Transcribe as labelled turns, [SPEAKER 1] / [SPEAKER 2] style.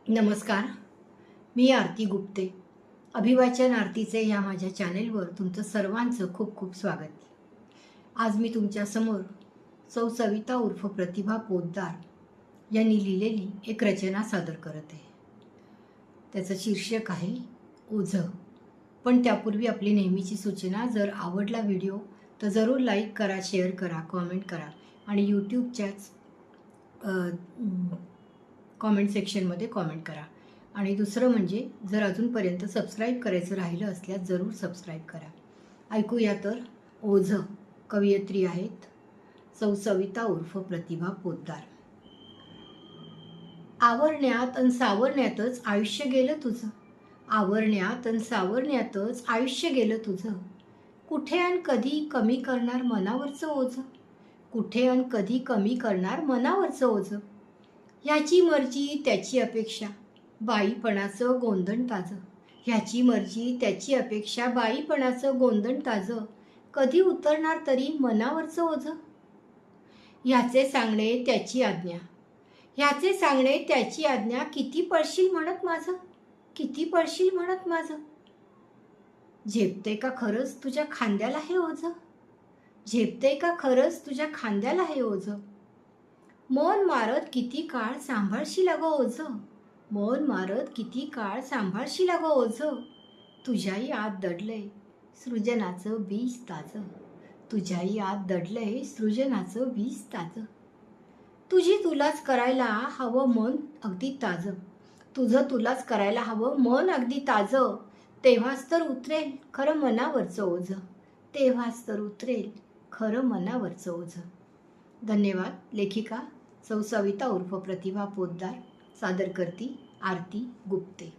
[SPEAKER 1] नमस्कार. मी आरती गुप्ते. अभिवाचन आरतीचे या माझ्या चॅनेलवर तुमचं सर्वांचं खूप खूप स्वागत. आज मी तुमच्यासमोर सौ सविता उर्फ प्रतिभा पोद्दार यांनी लिहिलेली एक रचना सादर करत आहे. त्याचं शीर्षक आहे ओझं. पण त्यापूर्वी आपली नेहमीची सूचना, जर आवडला व्हिडिओ तर जरूर लाईक करा, शेअर करा, कॉमेंट करा आणि यूट्यूबच्याच कॉमेंट सेक्शनमध्ये कॉमेंट करा. आणि दुसरं म्हणजे, जर अजूनपर्यंत सबस्क्राईब करायचं राहिलं असल्यास जरूर सबस्क्राईब करा. ऐकूया तर ओझं. कवयित्री आहेत सौ सविता उर्फ प्रतिभा पोद्दार. आवरण्यात अन सावरण्यातच आयुष्य गेलं तुझं. आवरण्यात अन सावरण्यातच आयुष्य गेलं तुझं. कुठे अन कधी कमी करणार मनावरचं ओझं. कुठे अन कधी कमी करणार मनावरचं ओझं. ह्याची मर्जी त्याची अपेक्षा, बाईपणाचं गोंधण ताजं. ह्याची मर्जी त्याची अपेक्षा, बाईपणाचं गोंधण ताजं. कधी उतरणार तरी मनावरचं ओझं. ह्याचे सांगणे त्याची आज्ञा, ह्याचे सांगणे त्याची आज्ञा. किती पळशील म्हणत माझं, किती पळशील म्हणत माझं. झेपते का खरंच तुझ्या खांद्याला हे ओझं. झेपते का खरंच तुझ्या खांद्याला हे ओझं. मौन मारत किती काळ सांभाळशील अगं ओझं. मौन मारत किती काळ सांभाळशील अगं ओझं. तुझ्याही आत दडलंय सृजनाचं बीज ताजं. तुझ्याही आत दडलंय सृजनाचं बीज ताजं. तुझी तुलाच करायला हवं मन अगदी ताजं. तुझं तुलाच करायला हवं मन अगदी ताजं. तेव्हाच तर उतरेल खरं मनावरचं ओझं. तेव्हाच तर उतरेल खरं मनावरचं ओझं. धन्यवाद. लेखिका सौ सविता उर्फ प्रतिभा पोद्दार. सादर करती आरती गुप्ते.